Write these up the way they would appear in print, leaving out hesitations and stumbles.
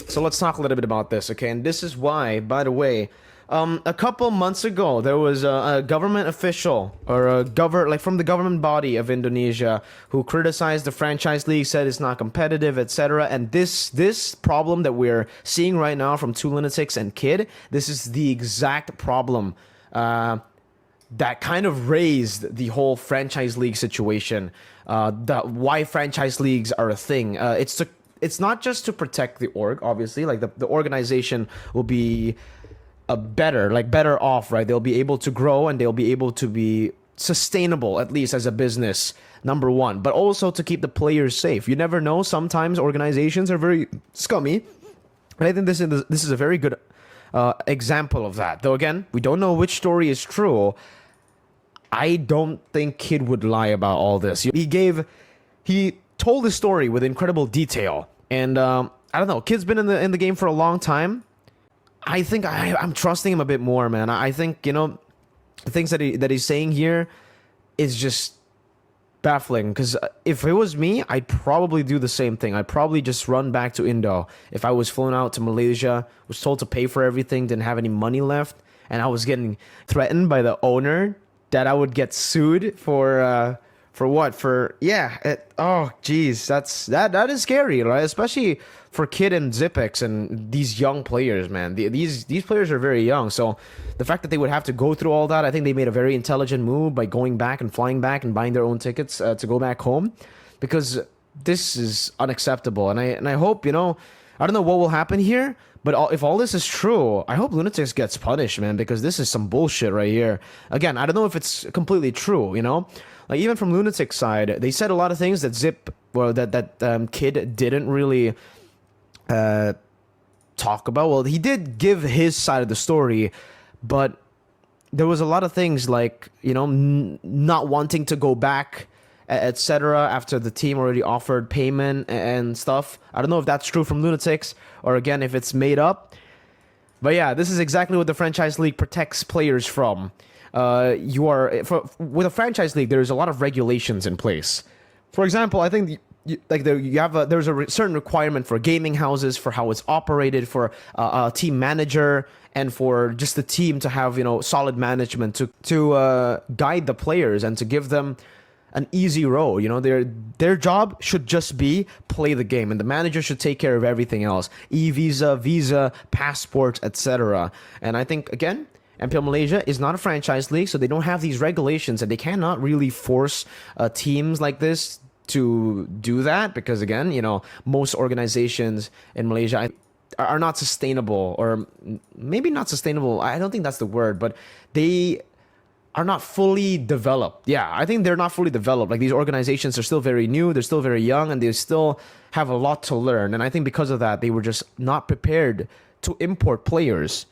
So let's talk a little bit about this, okay? And this is why, by the way, a couple months ago, there was a government official or like from the government body of Indonesia who criticized the franchise league, said it's not competitive, etc. And this problem that we're seeing right now from Team Lunatix and Kid, this is the exact problem that kind of raised the whole franchise league situation. Why franchise leagues are a thing. It's not just to protect the org, obviously. Like the organization will be better off, right? They'll be able to grow and they'll be able to be sustainable, at least as a business, number one. But also to keep the players safe. You never know. Sometimes organizations are very scummy. And I think this is a very good example of that. Though again, we don't know which story is true. I don't think Kid would lie about all this. He told the story with incredible detail, and I don't know. Kid's been in the game for a long time. I think I'm trusting him a bit more, man. I think the things that he's saying here is just baffling. Because if it was me, I'd probably do the same thing. I'd probably just run back to Indo if I was flown out to Malaysia, was told to pay for everything, didn't have any money left, and I was getting threatened by the owner that I would get sued for what? Oh geez, that is scary, right? Especially for Kid and Zippx and these young players, man. These players are very young, so the fact that they would have to go through all that, I think they made a very intelligent move by going back and flying back and buying their own tickets to go back home, because this is unacceptable. And I hope, I don't know what will happen here. But if all this is true, I hope Lunatix gets punished, man, because this is some bullshit right here. Again, I don't know if it's completely true, Like, even from Lunatix side, they said a lot of things that Kid didn't really talk about. Well, he did give his side of the story, but there was a lot of things like, not wanting to go back, etc. after the team already offered payment and stuff. I don't know if that's true from Lunatix or again if it's made up. But yeah, this is exactly what the franchise league protects players from. With a franchise league, there's a lot of regulations in place. For example, I think there's a certain requirement for gaming houses, for how it's operated, for a team manager, and for just the team to have solid management to guide the players and to give them an easy road. Their job should just be play the game, and the manager should take care of everything else: visa, passports, etc. And I think again, MPL Malaysia is not a franchise league, so they don't have these regulations, and they cannot really force teams like this to do that, because again, most organizations in Malaysia are not sustainable, or maybe not sustainable. I don't think that's the word, but they are not fully developed. Yeah, I think they're not fully developed. Like, these organizations are still very new, they're still very young, and they still have a lot to learn. And I think because of that, they were just not prepared to import players.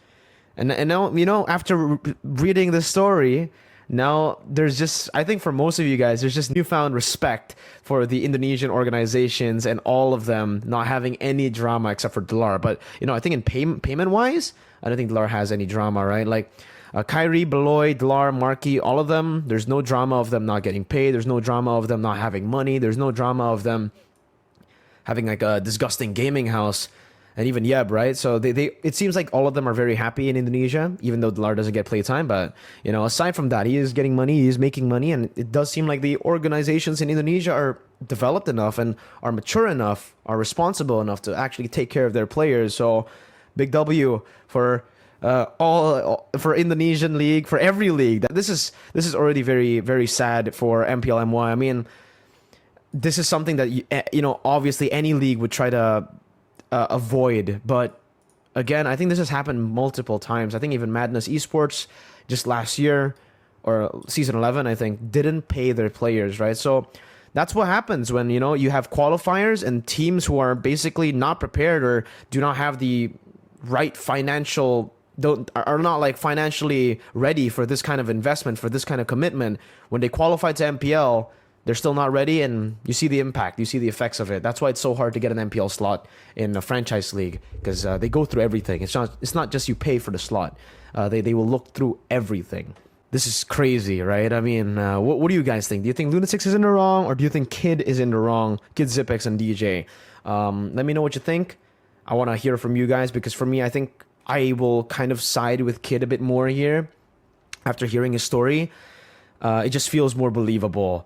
And now, after reading this story, now there's just, I think for most of you guys, there's just newfound respect for the Indonesian organizations and all of them not having any drama except for Delar. But, I think in payment-wise, I don't think Delar has any drama, right? Like, Kyrie, Beloy, Delar, Marky, all of them, there's no drama of them not getting paid. There's no drama of them not having money. There's no drama of them having like a disgusting gaming house. And even Yeb, right? So it seems like all of them are very happy in Indonesia, even though Delar doesn't get playtime. But, aside from that, he is getting money, he is making money. And it does seem like the organizations in Indonesia are developed enough and are mature enough, are responsible enough to actually take care of their players. So big W for for Indonesian league, for every league. This is already very, very sad for MPL MY. I mean, this is something that obviously any league would try to avoid, but again, I think this has happened multiple times. I think even Madness Esports just last year, or season 11, I think, didn't pay their players, right? So that's what happens when you have qualifiers and teams who are basically not prepared or do not have the right are not like financially ready for this kind of investment, for this kind of commitment. When they qualify to MPL, they're still not ready, and you see the impact, you see the effects of it. That's why it's so hard to get an MPL slot in a franchise league, because they go through everything. It's not just you pay for the slot. They will look through everything. This is crazy, right? I mean, what do you guys think? Do you think Lunatix is in the wrong, or do you think Kid is in the wrong? Kid, Zippx, and DJ. Let me know what you think. I want to hear from you guys, because for me, I think I will kind of side with Kid a bit more here after hearing his story. It just feels more believable.